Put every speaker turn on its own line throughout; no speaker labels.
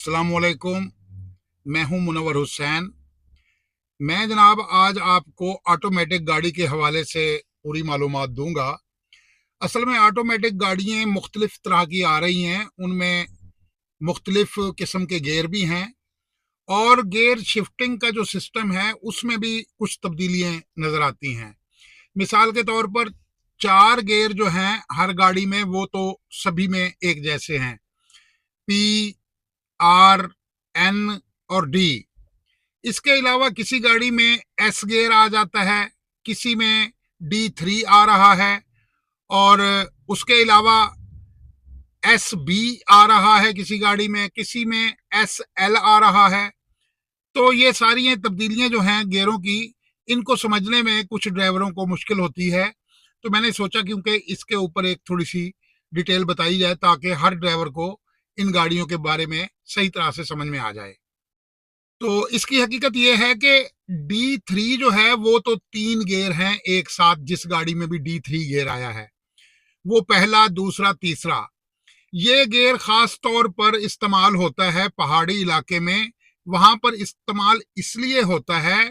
अस्सलामुअलैकुम। मैं हूं मुनव्वर हुसैन। मैं जनाब आज आपको ऑटोमेटिक गाड़ी के हवाले से पूरी मालूमात दूंगा। असल में ऑटोमेटिक गाड़ियां मुख्तलिफ तरह की आ रही हैं, उनमें मुख्तलिफ किस्म के गेयर भी हैं और गेयर शिफ्टिंग का जो सिस्टम है उसमें भी कुछ तब्दीलियां नज़र आती हैं। मिसाल के तौर पर 4 गेयर जो हैं हर गाड़ी में, वो तो सभी में एक जैसे हैं, पी, आर, एन और डी। इसके अलावा किसी गाड़ी में एस गियर आ जाता है, किसी में D3 आ रहा है और उसके अलावा SB आ रहा है किसी गाड़ी में, किसी में SL आ रहा है। तो ये सारी तब्दीलियां जो हैं गियरों की, इनको समझने में कुछ ड्राइवरों को मुश्किल होती है। तो मैंने सोचा क्योंकि इसके ऊपर एक थोड़ी सी डिटेल बताई जाए ताकि हर ड्राइवर को इन गाड़ियों के बारे में सही तरह से समझ में आ जाए। तो इसकी हकीकत यह है कि D3 जो है वो तो 3 गेयर हैं एक साथ। जिस गाड़ी में भी D3 गेयर आया है वो पहला, दूसरा, तीसरा। ये गेयर खास तौर पर इस्तेमाल होता है पहाड़ी इलाके में। वहां पर इस्तेमाल इसलिए होता है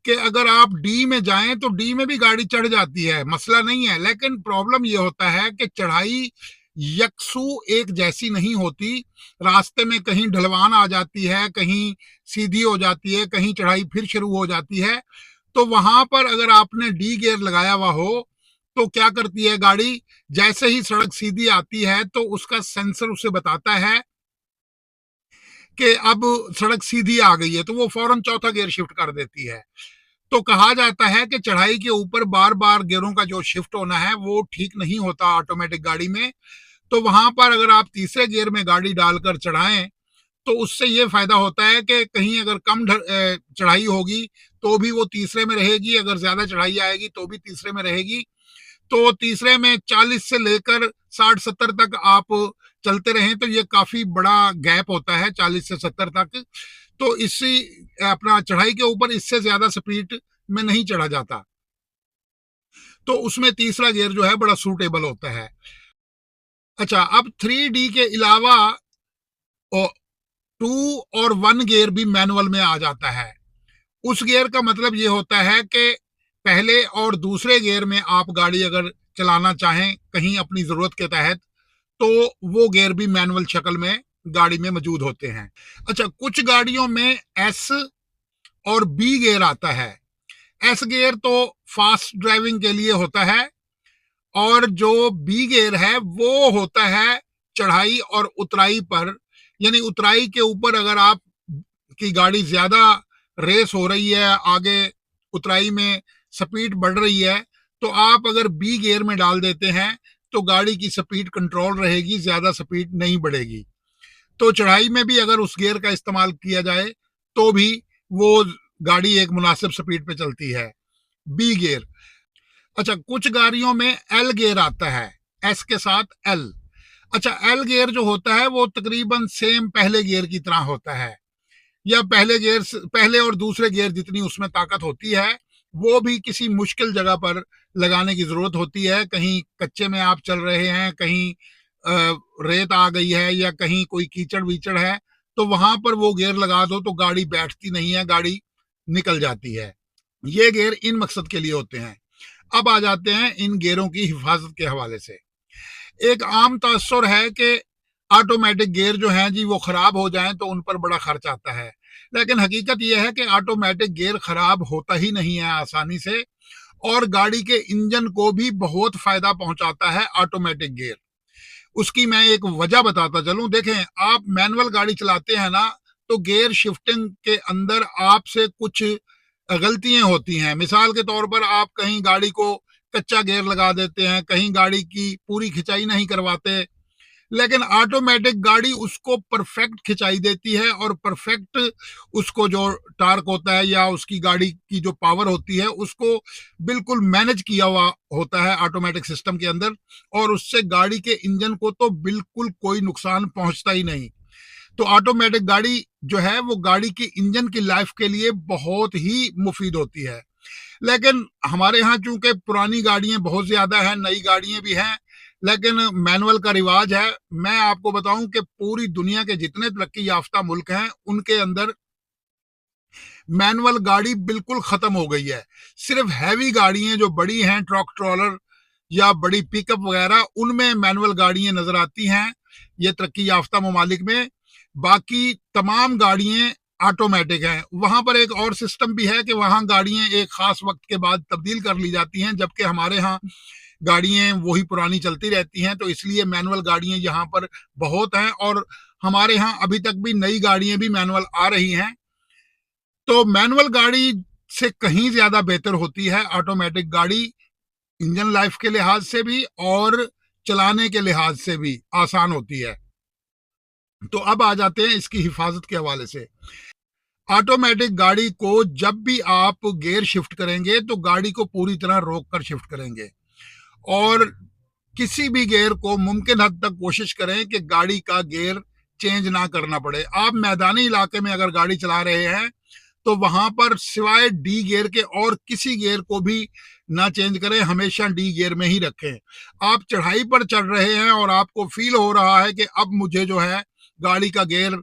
कि अगर आप डी में जाएं तो डी में भी गाड़ी चढ़ जाती है, मसला नहीं है, लेकिन प्रॉब्लम ये होता है कि चढ़ाई यकसू एक जैसी नहीं होती। रास्ते में कहीं ढलवान आ जाती है, कहीं सीधी हो जाती है, कहीं चढ़ाई फिर शुरू हो जाती है। तो वहां पर अगर आपने डी गियर लगाया हुआ हो तो क्या करती है गाड़ी, जैसे ही सड़क सीधी आती है तो उसका सेंसर उसे बताता है कि अब सड़क सीधी आ गई है, तो वो फौरन चौथा गियर शिफ्ट कर देती है। तो कहा जाता है कि चढ़ाई के ऊपर बार बार गियरों का जो शिफ्ट होना है वो ठीक नहीं होता ऑटोमेटिक गाड़ी में। तो वहां पर अगर आप तीसरे गियर में गाड़ी डालकर चढ़ाएं तो उससे ये फायदा होता है कि कहीं अगर कम चढ़ाई होगी तो भी वो तीसरे में रहेगी, अगर ज्यादा चढ़ाई आएगी तो भी तीसरे में रहेगी। तो तीसरे में 40 से लेकर 60-70 तक आप चलते रहें तो ये काफी बड़ा गैप होता है, 40 से 70 तक। तो इसी अपना चढ़ाई के ऊपर इससे ज्यादा स्पीड में नहीं चढ़ा जाता, तो उसमें तीसरा गियर जो है बड़ा सूटेबल होता है। अच्छा, अब 3D के अलावा 2 और 1 गियर भी मैनुअल में आ जाता है। उस गियर का मतलब ये होता है कि पहले और दूसरे गियर में आप गाड़ी अगर चलाना चाहें कहीं अपनी जरूरत के तहत, तो वो गियर भी मैनुअल शक्ल में गाड़ी में मौजूद होते हैं। अच्छा, कुछ गाड़ियों में एस और बी गियर आता है। एस गियर तो फास्ट ड्राइविंग के लिए होता है और जो बी गियर है वो होता है चढ़ाई और उतराई पर। यानी उतराई के ऊपर अगर आप की गाड़ी ज्यादा रेस हो रही है, आगे उतराई में स्पीड बढ़ रही है, तो आप अगर बी गियर में डाल देते हैं तो गाड़ी की स्पीड कंट्रोल रहेगी, ज्यादा स्पीड नहीं बढ़ेगी। तो चढ़ाई में भी अगर उस गियर का इस्तेमाल किया जाए तो भी वो गाड़ी एक मुनासिब स्पीड पे चलती है, बी गियर। अच्छा, कुछ गाड़ियों में एल गियर आता है, एस के साथ एल। अच्छा, एल गियर जो होता है वो तकरीबन सेम पहले गियर की तरह होता है, या पहले और दूसरे गियर जितनी उसमें ताकत होती है वो भी किसी मुश्किल जगह पर लगाने की जरूरत होती है। कहीं कच्चे में आप चल रहे हैं, कहीं रेत आ गई है या कहीं कोई कीचड़ वीचड़ है, तो वहां पर वो गियर लगा दो तो गाड़ी बैठती नहीं है, गाड़ी निकल जाती है। ये गियर इन मकसद के लिए होते हैं। अब आ जाते हैं इन गियरों की हिफाजत के हवाले से। एक आम तासुर है कि ऑटोमेटिक गियर जो हैं जी वो खराब हो जाएं तो उन पर बड़ा खर्च आता है, लेकिन हकीकत यह है कि ऑटोमेटिक गियर खराब होता ही नहीं है आसानी से, और गाड़ी के इंजन को भी बहुत फायदा पहुंचाता है ऑटोमेटिक गियर। उसकी मैं एक वजह बताता चलूं। देखें, आप मैनुअल गाड़ी चलाते हैं ना, तो गियर शिफ्टिंग के अंदर आपसे कुछ गलतियां होती हैं। मिसाल के तौर पर आप कहीं गाड़ी को कच्चा गियर लगा देते हैं, कहीं गाड़ी की पूरी खिंचाई नहीं करवाते, लेकिन ऑटोमेटिक गाड़ी उसको परफेक्ट खिंचाई देती है और परफेक्ट उसको जो टार्क होता है या उसकी गाड़ी की जो पावर होती है उसको बिल्कुल मैनेज किया हुआ होता है ऑटोमेटिक सिस्टम के अंदर, और उससे गाड़ी के इंजन को तो बिल्कुल कोई नुकसान पहुंचता ही नहीं। तो ऑटोमेटिक गाड़ी जो है वो गाड़ी की इंजन की लाइफ के लिए बहुत ही मुफीद होती है। लेकिन हमारे यहाँ चूंकि पुरानी गाड़ियां बहुत ज्यादा हैं, नई गाड़ियां भी हैं, लेकिन मैनुअल का रिवाज है। मैं आपको बताऊं कि पूरी दुनिया के जितने तरक्की याफ्ता मुल्क हैं उनके अंदर मैनुअल गाड़ी बिल्कुल खत्म हो गई है। सिर्फ हैवी गाड़ियां जो बड़ी हैं, ट्रक ट्रॉलर या बड़ी पिकअप वगैरह, उनमें मैनुअल गाड़ियां नजर आती हैं ये तरक्की याफ्ता ममालिक में। बाकी तमाम गाड़ियां ऑटोमेटिक हैं। वहां पर एक और सिस्टम भी है कि वहां गाड़ियां एक खास वक्त के बाद तब्दील कर ली जाती हैं, जबकि हमारे यहाँ गाड़ियां वही पुरानी चलती रहती हैं। तो इसलिए मैनुअल गाड़ियां यहाँ पर बहुत हैं और हमारे यहाँ अभी तक भी नई गाड़ियां भी मैनुअल आ रही हैं। तो मैनुअल गाड़ी से कहीं ज्यादा बेहतर होती है ऑटोमेटिक गाड़ी, इंजन लाइफ के लिहाज से भी और चलाने के लिहाज से भी आसान होती है। तो अब आ जाते हैं इसकी हिफाजत के हवाले से। ऑटोमेटिक गाड़ी को जब भी आप गियर शिफ्ट करेंगे तो गाड़ी को पूरी तरह रोक कर शिफ्ट करेंगे और किसी भी गियर को मुमकिन हद तक कोशिश करें कि गाड़ी का गियर चेंज ना करना पड़े। आप मैदानी इलाके में अगर गाड़ी चला रहे हैं तो वहां पर सिवाय डी गियर के और किसी गियर को भी ना चेंज करें, हमेशा डी गियर में ही रखें। आप चढ़ाई पर चढ़ रहे हैं और आपको फील हो रहा है कि अब मुझे जो है गाड़ी का गियर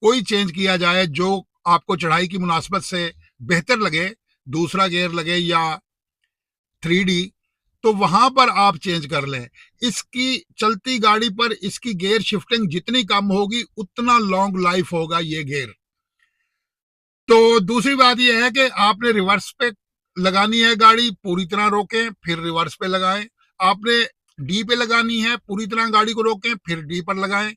कोई चेंज किया जाए जो आपको चढ़ाई की मुनासबत से बेहतर लगे, दूसरा गियर लगे या 3D, तो वहां पर आप चेंज कर लें। इसकी चलती गाड़ी पर इसकी गियर शिफ्टिंग जितनी कम होगी उतना लॉन्ग लाइफ होगा ये गियर। तो दूसरी बात यह है कि आपने रिवर्स पे लगानी है गाड़ी, पूरी तरह रोकें फिर रिवर्स पे लगाएं। आपने डी पे लगानी है, पूरी तरह गाड़ी को रोकें फिर डी पर लगाएं।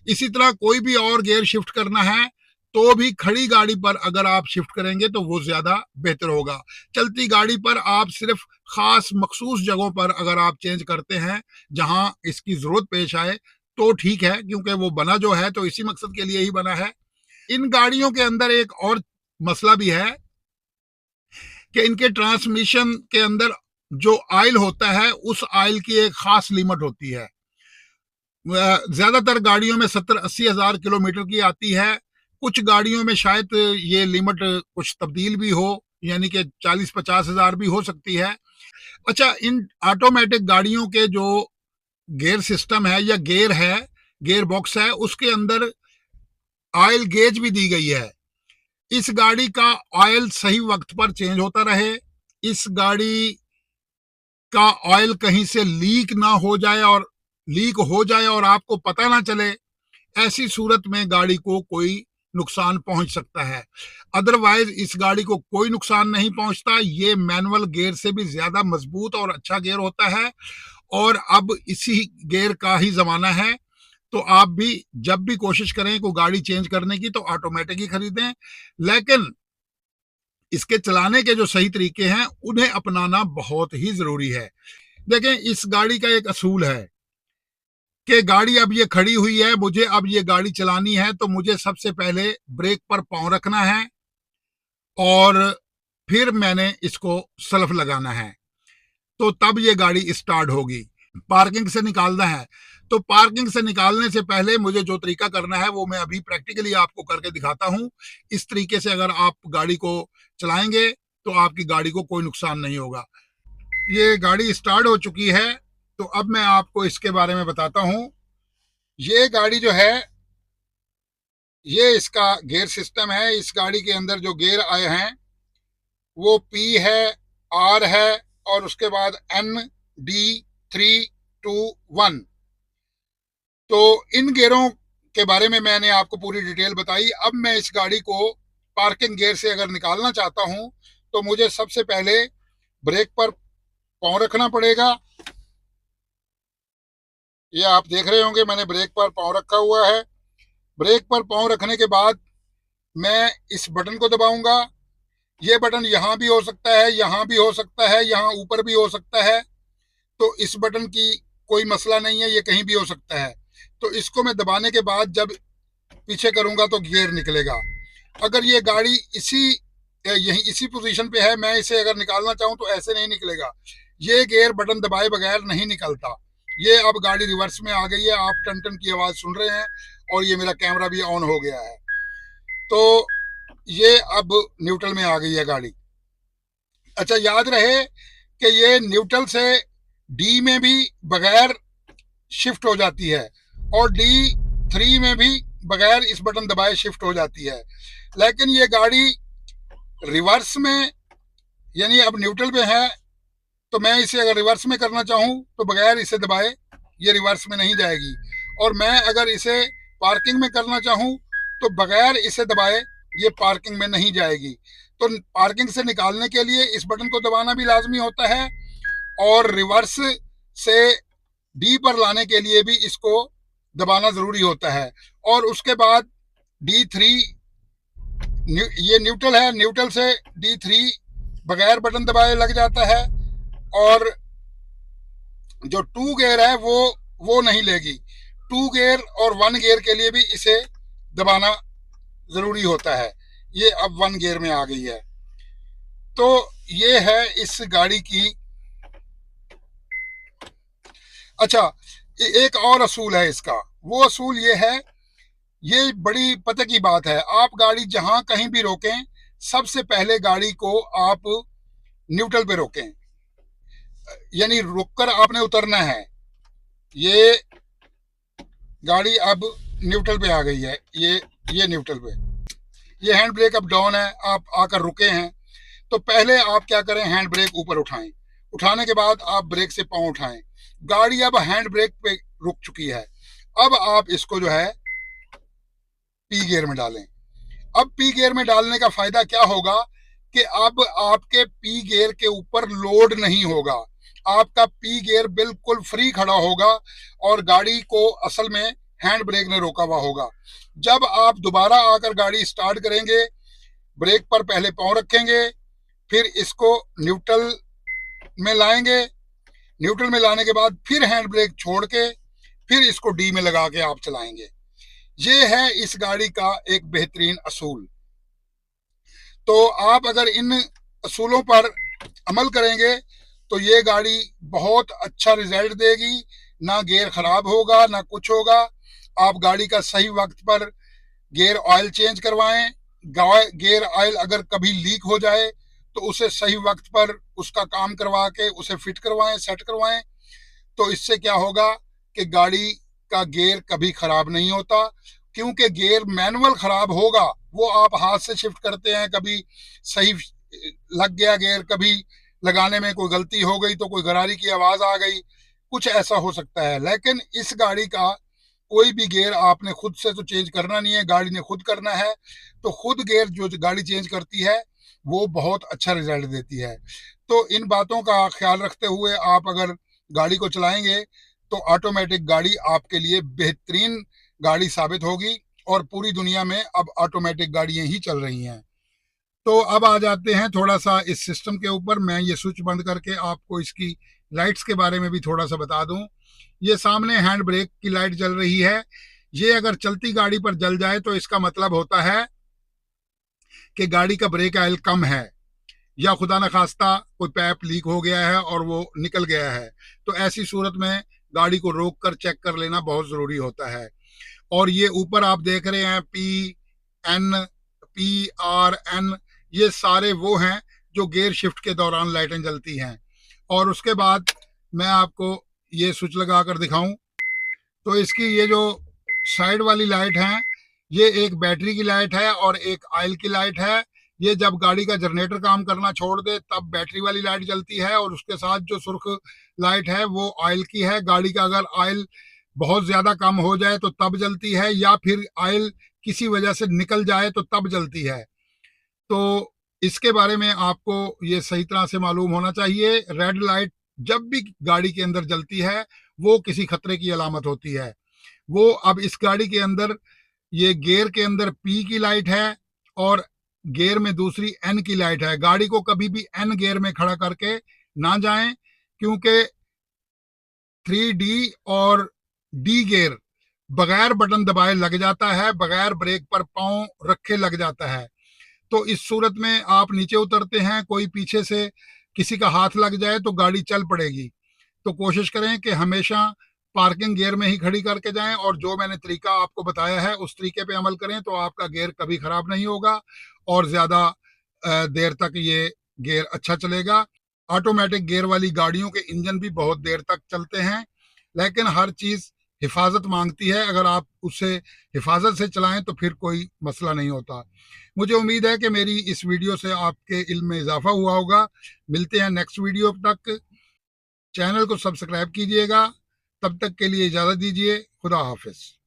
इसी तरह कोई भी और गियर शिफ्ट करना है तो भी खड़ी गाड़ी पर अगर आप शिफ्ट करेंगे तो वो ज्यादा बेहतर होगा। चलती गाड़ी पर आप सिर्फ खास मखसूस जगहों पर अगर आप चेंज करते हैं जहां इसकी जरूरत पेश आए तो ठीक है, क्योंकि वो बना जो है तो इसी मकसद के लिए ही बना है। इन गाड़ियों के अंदर एक और मसला भी है कि इनके ट्रांसमिशन के अंदर जो ऑयल होता है उस ऑयल की एक खास लिमिट होती है। ज्यादातर गाड़ियों में 70-80 हजार किलोमीटर की आती है। कुछ गाड़ियों में शायद ये लिमिट कुछ तब्दील भी हो, यानी कि 40-50 हजार भी हो सकती है। अच्छा, इन ऑटोमेटिक गाड़ियों के जो गियर सिस्टम है या गियर है, गियर बॉक्स है, उसके अंदर ऑयल गेज भी दी गई है। इस गाड़ी का ऑयल सही वक्त पर चेंज होता रहे, इस गाड़ी का ऑयल कहीं से लीक ना हो जाए और लीक हो जाए और आपको पता ना चले, ऐसी सूरत में गाड़ी को कोई नुकसान पहुंच सकता है। अदरवाइज इस गाड़ी को कोई नुकसान नहीं पहुंचता। ये मैनुअल गियर से भी ज्यादा मजबूत और अच्छा गियर होता है और अब इसी गियर का ही जमाना है। तो आप भी जब भी कोशिश करें को गाड़ी चेंज करने की तो ऑटोमेटिक ही खरीदें, लेकिन इसके चलाने के जो सही तरीके हैं उन्हें अपनाना बहुत ही जरूरी है। देखें, इस गाड़ी का एक असूल है कि गाड़ी अब ये खड़ी हुई है, मुझे अब ये गाड़ी चलानी है तो मुझे सबसे पहले ब्रेक पर पांव रखना है और फिर मैंने इसको सल्फ लगाना है, तो तब ये गाड़ी स्टार्ट होगी। पार्किंग से निकालना है तो पार्किंग से निकालने से पहले मुझे जो तरीका करना है वो मैं अभी प्रैक्टिकली आपको करके दिखाता हूं। इस तरीके से अगर आप गाड़ी को चलाएंगे तो आपकी गाड़ी को कोई नुकसान नहीं होगा। ये गाड़ी स्टार्ट हो चुकी है, तो अब मैं आपको इसके बारे में बताता हूं। ये गाड़ी जो है, ये इसका गियर सिस्टम है। इस गाड़ी के अंदर जो गियर आए हैं वो P है, R है और उसके बाद ND321। तो इन गियरों के बारे में मैंने आपको पूरी डिटेल बताई। अब मैं इस गाड़ी को पार्किंग गियर से अगर निकालना चाहता हूं तो मुझे सबसे पहले ब्रेक पर पांव रखना पड़ेगा। ये आप देख रहे होंगे मैंने ब्रेक पर पांव रखा हुआ है। ब्रेक पर पांव रखने के बाद मैं इस बटन को दबाऊंगा। ये बटन यहाँ भी हो सकता है, यहाँ भी हो सकता है, यहाँ ऊपर भी हो सकता है। तो इस बटन की कोई मसला नहीं है, ये कहीं भी हो सकता है। तो इसको मैं दबाने के बाद जब पीछे करूंगा तो गियर निकलेगा। अगर ये गाड़ी यही इसी पोजीशन पे है, मैं इसे अगर निकालना चाहूं तो ऐसे नहीं निकलेगा। ये गियर बटन दबाए बगैर नहीं निकलता। ये अब गाड़ी रिवर्स में आ गई है, आप टन टन की आवाज सुन रहे हैं और ये मेरा कैमरा भी ऑन हो गया है। तो ये अब न्यूट्रल में आ गई है गाड़ी। अच्छा, याद रहे कि ये न्यूट्रल से डी में भी बगैर शिफ्ट हो जाती है और D3 में भी बगैर इस बटन दबाए शिफ्ट हो जाती है। लेकिन ये गाड़ी रिवर्स में, यानी अब न्यूट्रल पे है, तो मैं इसे अगर रिवर्स में करना चाहूँ तो बगैर इसे दबाए ये रिवर्स में नहीं जाएगी, और मैं अगर इसे पार्किंग में करना चाहूँ तो बगैर इसे दबाए ये पार्किंग में नहीं जाएगी। तो पार्किंग से निकालने के लिए इस बटन को दबाना भी लाजमी होता है, और रिवर्स से डी पर लाने के लिए भी इसको दबाना जरूरी होता है। और उसके बाद D3, ये न्यूट्रल है, न्यूट्रल से D3 बगैर बटन दबाए लग जाता है, और जो 2 गियर है वो नहीं लेगी। 2 गियर और 1 गियर के लिए भी इसे दबाना जरूरी होता है। ये अब 1 गियर में आ गई है। तो ये है इस गाड़ी की। अच्छा, एक और असूल है इसका। वो असूल ये है, ये बड़ी पते की बात है, आप गाड़ी जहां कहीं भी रोकें, सबसे पहले गाड़ी को आप न्यूट्रल पे रोकें, यानी रुककर आपने उतरना है। ये गाड़ी अब न्यूट्रल पे आ गई है, ये न्यूट्रल पे, ये हैंड ब्रेक अब डाउन है, आप आकर रुके हैं। तो पहले आप क्या करें, हैंड ब्रेक ऊपर उठाएं, उठाने के बाद आप ब्रेक से पांव उठाएं। गाड़ी अब हैंड ब्रेक पे रुक चुकी है। अब आप इसको जो है पी गियर में डालें। अब पी गियर में डालने का फायदा क्या होगा कि अब आपके पी गियर के ऊपर लोड नहीं होगा, आपका पी गियर बिल्कुल फ्री खड़ा होगा और गाड़ी को असल में हैंड ब्रेक ने रोका हुआ होगा। जब आप दोबारा आकर गाड़ी स्टार्ट करेंगे, ब्रेक पर पहले पांव रखेंगे, फिर इसको न्यूट्रल में लाएंगे, न्यूट्रल में लाने के बाद फिर हैंड ब्रेक छोड़ के फिर इसको डी में लगा के आप चलाएंगे। ये है इस गाड़ी का एक बेहतरीन असूल। तो आप अगर इन असूलों पर अमल करेंगे तो ये गाड़ी बहुत अच्छा रिजल्ट देगी, ना गियर खराब होगा ना कुछ होगा। आप गाड़ी का सही वक्त पर गियर ऑयल चेंज करवाएं। गियर ऑयल अगर कभी लीक हो जाए तो उसे सही वक्त पर उसका काम करवा के उसे फिट करवाएं, सेट करवाएं। तो इससे क्या होगा कि गाड़ी का गियर कभी खराब नहीं होता, क्योंकि गियर मैनुअल खराब होगा, वो आप हाथ से शिफ्ट करते हैं, कभी सही लग गया गियर, कभी लगाने में कोई गलती हो गई तो कोई गरारी की आवाज आ गई, कुछ ऐसा हो सकता है। लेकिन इस गाड़ी का कोई भी गियर आपने खुद से तो चेंज करना नहीं है, गाड़ी ने खुद करना है। तो खुद गियर जो गाड़ी चेंज करती है वो बहुत अच्छा रिजल्ट देती है। तो इन बातों का ख्याल रखते हुए आप अगर गाड़ी को चलाएंगे तो ऑटोमेटिक गाड़ी आपके लिए बेहतरीन गाड़ी साबित होगी, और पूरी दुनिया में अब ऑटोमेटिक गाड़ियां ही चल रही हैं। तो अब आ जाते हैं थोड़ा सा इस सिस्टम के ऊपर। मैं ये स्विच बंद करके आपको इसकी लाइट्स के बारे में भी थोड़ा सा बता दूं। ये सामने हैंड ब्रेक की लाइट जल रही है। ये अगर चलती गाड़ी पर जल जाए तो इसका मतलब होता है कि गाड़ी का ब्रेक ऑयल कम है, या खुदा न खास्ता कोई पाइप लीक हो गया है और वो निकल गया है। तो ऐसी सूरत में गाड़ी को रोक कर चेक कर लेना बहुत जरूरी होता है। और ये ऊपर आप देख रहे हैं PRN, ये सारे वो हैं जो गियर शिफ्ट के दौरान लाइटें जलती हैं। और उसके बाद मैं आपको ये स्विच लगा कर दिखाऊं तो इसकी ये जो साइड वाली लाइट है, ये एक बैटरी की लाइट है और एक ऑयल की लाइट है। ये जब गाड़ी का जनरेटर काम करना छोड़ दे तब बैटरी वाली लाइट जलती है, और उसके साथ जो सुर्ख लाइट है वो ऑयल की है। गाड़ी का अगर ऑयल बहुत ज्यादा कम हो जाए तो तब जलती है, या फिर ऑयल किसी वजह से निकल जाए तो तब जलती है। तो इसके बारे में आपको ये सही तरह से मालूम होना चाहिए। रेड लाइट जब भी गाड़ी के अंदर जलती है वो किसी खतरे की अलामत होती है। वो अब इस गाड़ी के अंदर ये गियर के अंदर P की लाइट है और गियर में दूसरी N की लाइट है। गाड़ी को कभी भी N गियर में खड़ा करके ना जाएं, क्योंकि 3D और D गियर बगैर बटन दबाए लग जाता है, बगैर ब्रेक पर पांव रखे लग जाता है। तो इस सूरत में आप नीचे उतरते हैं, कोई पीछे से किसी का हाथ लग जाए तो गाड़ी चल पड़ेगी। तो कोशिश करें कि हमेशा पार्किंग गियर में ही खड़ी करके जाएं, और जो मैंने तरीका आपको बताया है उस तरीके पे अमल करें तो आपका गियर कभी खराब नहीं होगा और ज्यादा देर तक ये गियर अच्छा चलेगा। ऑटोमेटिक गियर वाली गाड़ियों के इंजन भी बहुत देर तक चलते हैं, लेकिन हर चीज़ हिफाजत मांगती है। अगर आप उसे हिफाजत से चलाएं तो फिर कोई मसला नहीं होता। मुझे उम्मीद है कि मेरी इस वीडियो से आपके इल्म में इजाफा हुआ होगा। मिलते हैं नेक्स्ट वीडियो तक। चैनल को सब्सक्राइब कीजिएगा। तब तक के लिए इजाज़त दीजिए। खुदा हाफिज़।